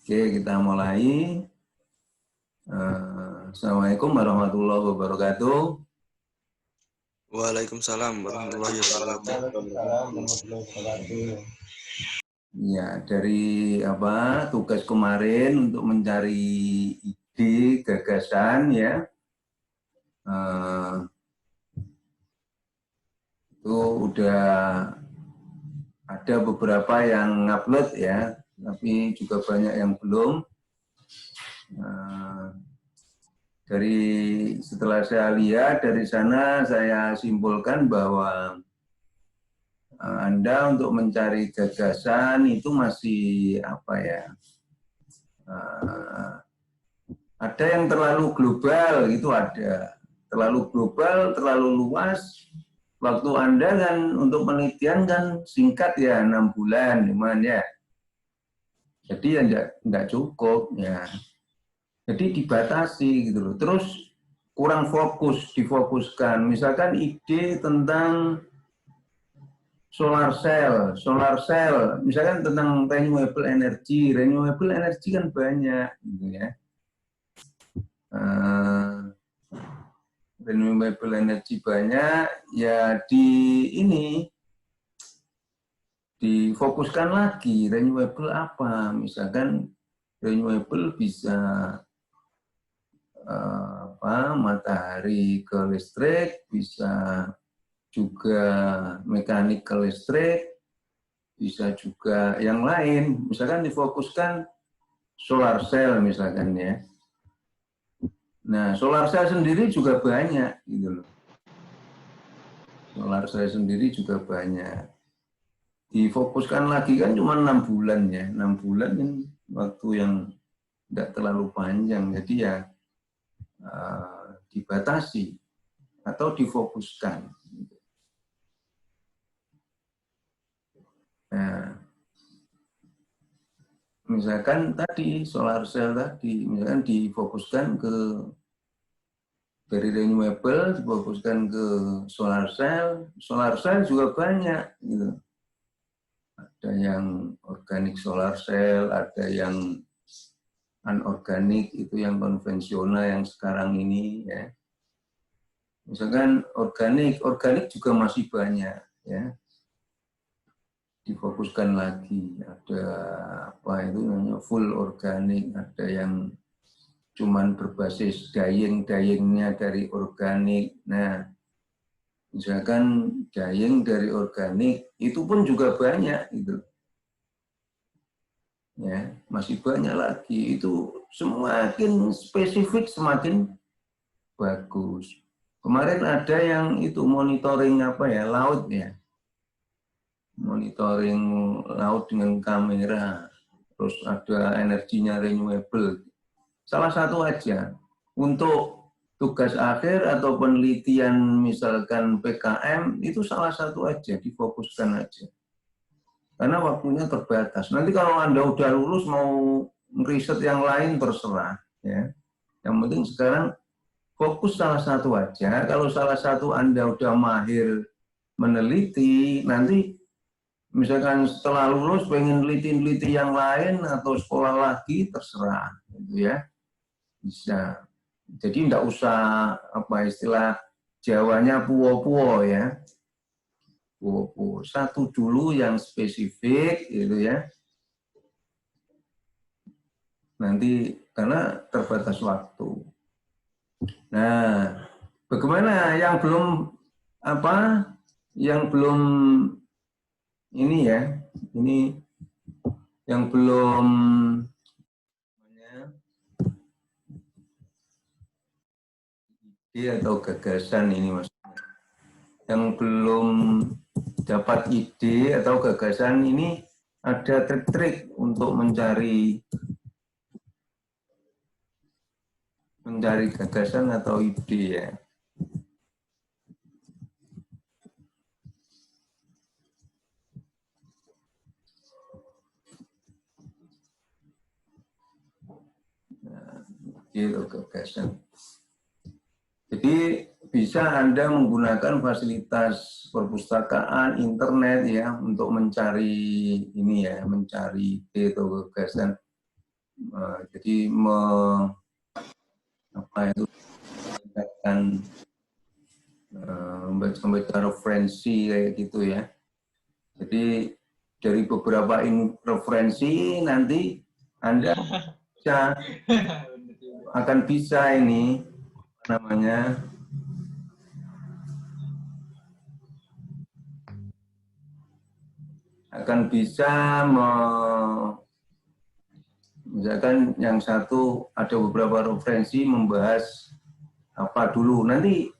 Oke, kita mulai. Assalamualaikum warahmatullahi wabarakatuh. Waalaikumsalam warahmatullahi wabarakatuh. Ya, dari tugas kemarin untuk mencari ide, gagasan ya, itu udah ada beberapa yang upload ya, tapi juga banyak yang belum. Setelah saya lihat dari sana, saya simpulkan bahwa Anda untuk mencari gagasan itu masih ada yang terlalu global, itu ada. Terlalu global, terlalu luas. Waktu Anda kan untuk penelitian kan singkat ya, 6 bulan, ya. Jadi ya enggak cukup ya. Jadi dibatasi gitu loh. Terus kurang fokus, difokuskan. Misalkan ide tentang solar cell, misalkan tentang renewable energy kan banyak, gitu ya. Renewable energy banyak, ya difokuskan lagi renewable apa, misalkan renewable bisa matahari ke listrik, bisa juga mekanik ke listrik, bisa juga yang lain, misalkan difokuskan solar cell misalkan ya. Nah, solar cell sendiri juga banyak gitu loh. Solar cell sendiri juga banyak. Difokuskan lagi kan cuma 6 bulan ya. 6 bulan kan waktu yang tidak terlalu panjang, jadi ya dibatasi atau difokuskan. Nah, misalkan tadi solar cell tadi, misalkan difokuskan ke dari renewable, difokuskan ke solar cell juga banyak gitu. Ada yang organik solar cell, ada yang anorganik, itu yang konvensional yang sekarang ini ya. Misalkan organik juga masih banyak ya. Difokuskan lagi, ada itu namanya full organik, ada yang cuman berbasis dyeing-nya dari organik. Nah, misalkan dyeing dari organik itu pun juga banyak gitu. Ya, masih banyak lagi. Itu semakin spesifik semakin bagus. Kemarin ada yang itu monitoring laut ya. Monitoring laut dengan kamera. Terus ada energinya renewable. Salah satu aja. Untuk tugas akhir atau penelitian misalkan PKM itu salah satu aja, difokuskan aja. Karena waktunya terbatas. Nanti kalau Anda udah lulus mau riset yang lain terserah. Ya. Yang penting sekarang fokus salah satu aja. Kalau salah satu Anda udah mahir meneliti, nanti misalkan setelah lulus pengen neliti yang lain atau sekolah lagi, terserah. Gitu ya. Bisa. Jadi enggak usah istilah Jawanya puo-puo ya. Satu dulu yang spesifik gitu ya. Nanti karena terbatas waktu. Nah, bagaimana yang belum ini ya, ini yang belum ide atau gagasan ini maksudnya. Yang belum dapat ide atau gagasan ini ada trik-trik untuk mencari gagasan atau ide ya. Gagasan. Jadi bisa Anda menggunakan fasilitas perpustakaan, internet ya untuk mencari ini ya, mencari ide atau gagasan. Jadi meningkatkan membaca referensi kayak gitu ya. Jadi dari beberapa referensi nanti Anda akan bisa ini namanya akan bisa misalkan yang satu ada beberapa referensi membahas apa dulu, nanti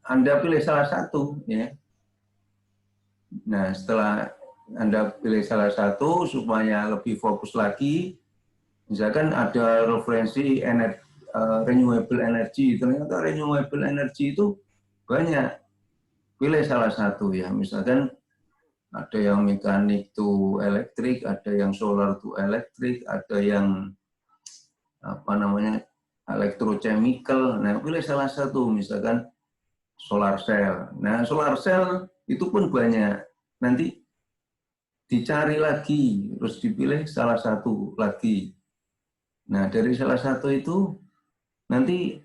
Anda pilih salah satu ya. Nah, setelah Anda pilih salah satu supaya lebih fokus lagi, misalkan ada referensi renewable energy, ternyata renewable energy itu banyak, pilih salah satu ya, misalkan ada yang mekanik to elektrik, ada yang solar to elektrik, ada yang apa namanya elektrochemical. Nah, pilih salah satu, misalkan solar cell. Nah, solar cell itu pun banyak. Nanti dicari lagi, terus dipilih salah satu lagi. Nah, dari salah satu itu nanti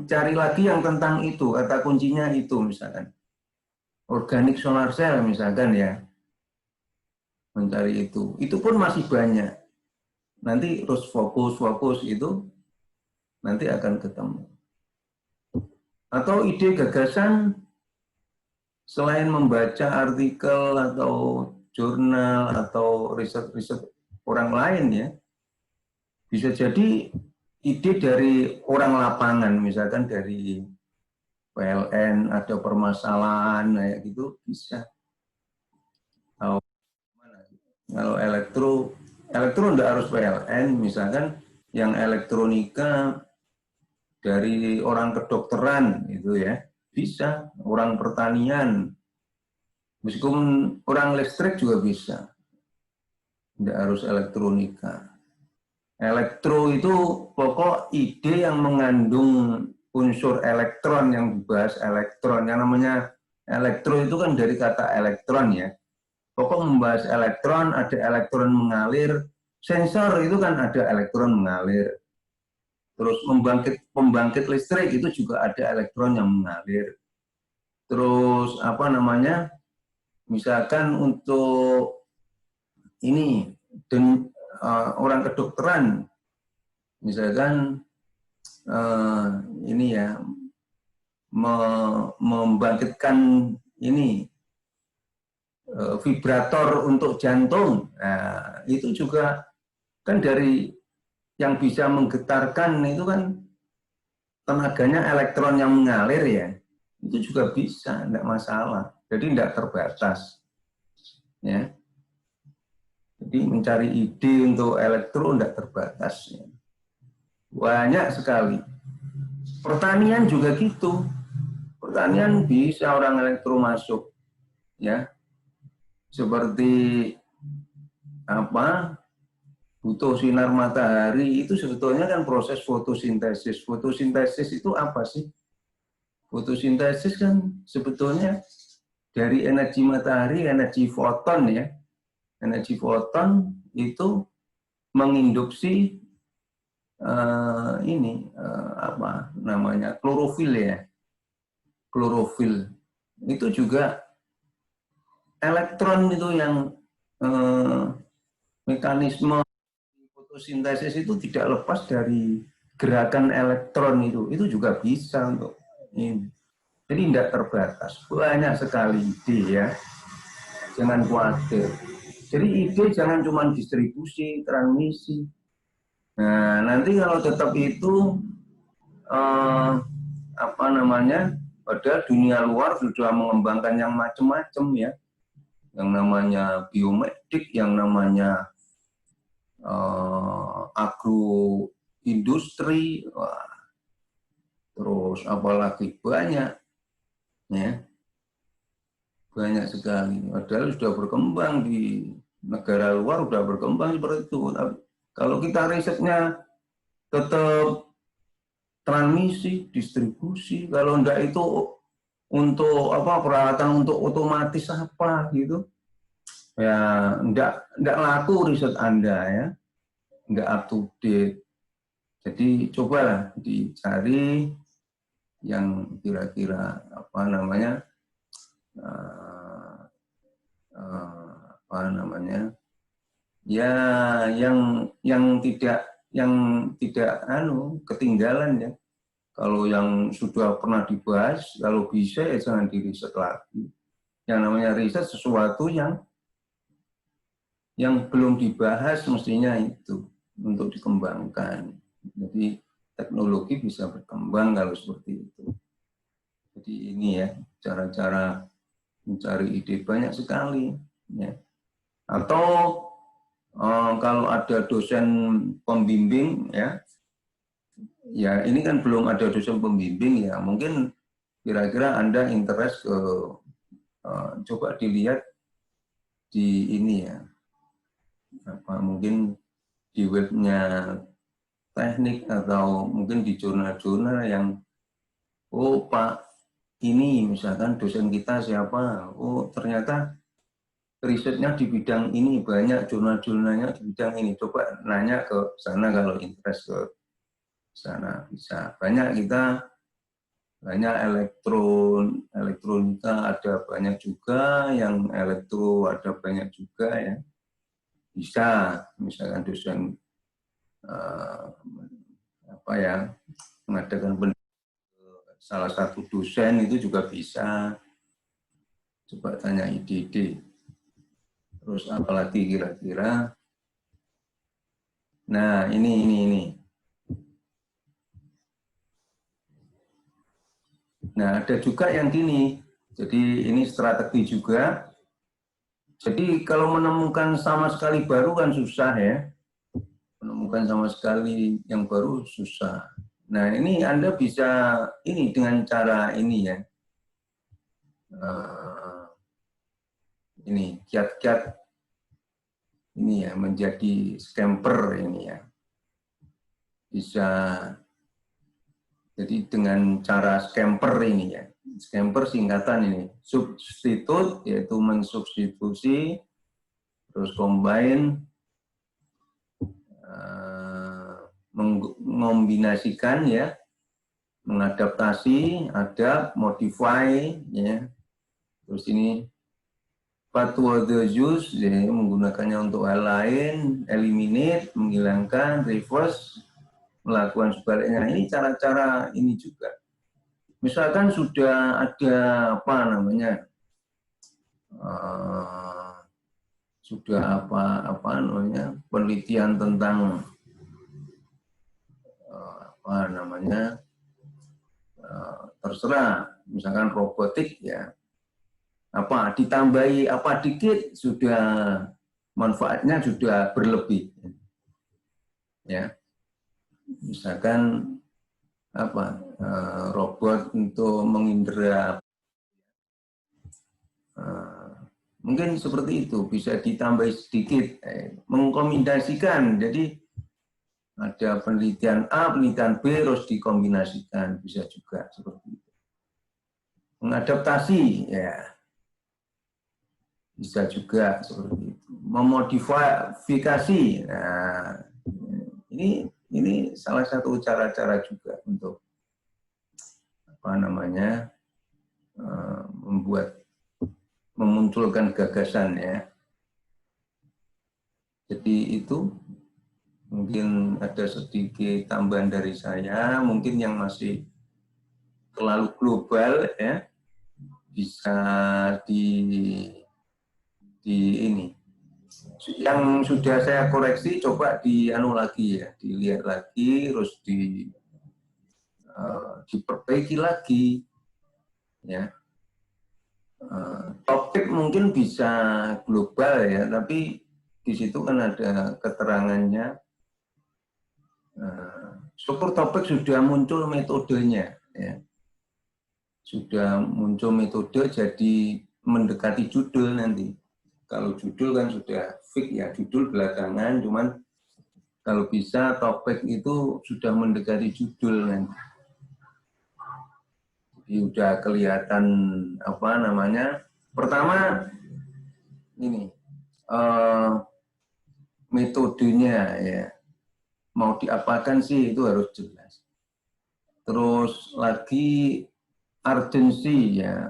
cari lagi yang tentang itu, kata kuncinya itu misalkan. Organic solar cell misalkan ya. Mencari itu. Itu pun masih banyak. Nanti terus fokus itu nanti akan ketemu. Atau ide gagasan selain membaca artikel atau jurnal atau riset-riset orang lain ya, bisa jadi ide dari orang lapangan, misalkan dari PLN ada permasalahan kayak gitu bisa. Kalau elektro enggak harus PLN, misalkan yang elektronika dari orang kedokteran itu ya, bisa, orang pertanian, meskipun orang listrik juga bisa, tidak harus elektronika. Elektro itu pokok ide yang mengandung unsur elektron, yang dibahas elektron, yang namanya elektro itu kan dari kata elektron ya. Pokok membahas elektron, ada elektron mengalir, sensor itu kan ada elektron mengalir. Terus pembangkit listrik itu juga ada elektron yang mengalir. Terus apa namanya? Misalkan untuk ini orang kedokteran, misalkan ini ya membangkitkan ini vibrator untuk jantung, nah, itu juga kan dari yang bisa menggetarkan itu kan tenaganya elektron yang mengalir ya, itu juga bisa, tidak masalah, jadi tidak terbatas ya. Jadi mencari ide untuk elektro tidak terbatas ya. Banyak sekali. Pertanian juga gitu, pertanian bisa orang elektro masuk ya, seperti apa, butuh sinar matahari, itu sebetulnya kan proses fotosintesis. Fotosintesis itu apa sih? Fotosintesis kan sebetulnya dari energi matahari, energi foton ya. Energi foton itu menginduksi apa namanya, klorofil ya. Klorofil itu juga elektron itu yang mekanisme fotosintesis itu tidak lepas dari gerakan elektron itu juga bisa untuk ini. Jadi tidak terbatas, banyak sekali ide ya, jangan khawatir. Jadi ide jangan cuma distribusi, transmisi. Nah nanti kalau tetap itu apa namanya, padahal dunia luar sudah mengembangkan yang macam-macam ya, yang namanya biomedik, yang namanya agroindustri, terus apalagi banyak ya, banyak sekali. Padahal sudah berkembang di negara luar, sudah berkembang seperti itu. Tapi kalau kita risetnya tetap transmisi, distribusi, kalau enggak itu untuk apa, peralatan untuk otomatis apa gitu, ya enggak laku riset Anda ya. nggak up to date. Jadi cobalah dicari yang kira-kira apa namanya ya yang tidak ketinggalan ya. Kalau yang sudah pernah dibahas, kalau bisa ya jangan diriset lagi. Yang namanya riset sesuatu yang belum dibahas mestinya itu untuk dikembangkan. Jadi teknologi bisa berkembang kalau seperti itu. Jadi ini ya cara-cara mencari ide banyak sekali. Ya. Atau kalau ada dosen pembimbing ya ini kan belum ada dosen pembimbing ya, mungkin kira-kira Anda interest ke coba dilihat di ini ya, mungkin di webnya teknik atau mungkin di jurnal-jurnal yang Pak ini misalkan dosen kita siapa, ternyata risetnya di bidang ini, banyak jurnal-jurnalnya di bidang ini, coba nanya ke sana kalau interest ke sana bisa. Banyak elektronika ada banyak juga, yang elektro ada banyak juga ya. Bisa misalkan dosen mengadakan salah satu dosen itu juga bisa. Coba tanya ide-ide. Terus apalagi kira-kira? Nah, ini. Nah, ada juga yang gini. Jadi ini strategi juga. Jadi kalau menemukan sama sekali baru kan susah ya. Menemukan sama sekali yang baru susah. Nah, ini Anda bisa ini dengan cara ini ya. Ini kiat-kiat ini ya, menjadi scamper ini ya. Bisa jadi dengan cara scamper ini ya. Scamper singkatan ini. Substitute yaitu mensubstitusi, terus combine mengombinasikan ya, mengadaptasi, adapt, modify ya. Terus ini fatwa the use ya, menggunakannya untuk hal lain, eliminate, menghilangkan, reverse, melakukan sebaliknya. Ini cara-cara ini juga. Misalkan sudah ada sudah penelitian tentang terserah, misalkan robotik ya, ditambahi apa dikit sudah manfaatnya sudah berlebih ya. Misalkan robot untuk mengindra, mungkin seperti itu, bisa ditambahi sedikit, mengkombinasikan. Jadi ada penelitian A, penelitian B, terus dikombinasikan, bisa juga seperti itu. Mengadaptasi, ya bisa juga seperti itu. Memodifikasi, nah ini salah satu cara-cara juga untuk memunculkan gagasan ya. Jadi itu mungkin ada sedikit tambahan dari saya, mungkin yang masih terlalu global ya, bisa ini. Yang sudah saya koreksi coba lagi ya, dilihat lagi, terus diperbaiki lagi ya. Topik mungkin bisa global ya, tapi di situ kan ada keterangannya. Struktur topik sudah muncul metodenya ya. Sudah muncul metode, jadi mendekati judul nanti. Kalau judul kan sudah fix ya, judul belakangan, cuman kalau bisa topik itu sudah mendekati judul nanti. Jadi udah kelihatan pertama ini metodenya ya. mau diapakan sih itu harus jelas. Terus lagi urgensinya.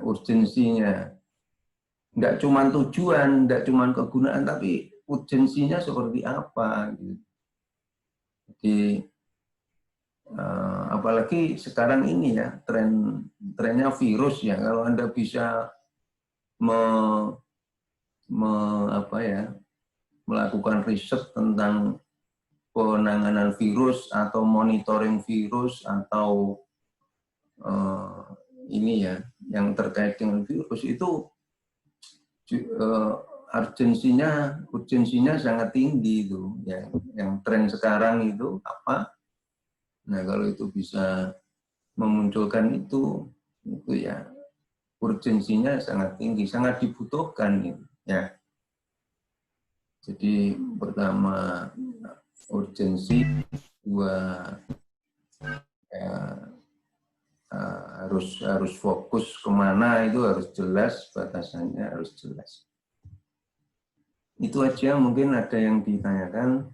Nggak cuma tujuan, nggak cuma kegunaan, tapi urgensinya seperti apa. Gitu. Jadi apalagi sekarang ini ya trennya virus ya. Kalau Anda bisa melakukan riset tentang penanganan virus atau monitoring virus atau ini ya yang terkait dengan virus itu urgensinya sangat tinggi itu yang tren sekarang itu apa. Nah kalau itu bisa memunculkan itu ya urgensinya sangat tinggi, sangat dibutuhkan gitu ya. Jadi pertama urgensi, dua ya, harus fokus kemana itu harus jelas, batasannya harus jelas. Itu aja, mungkin ada yang ditanyakan.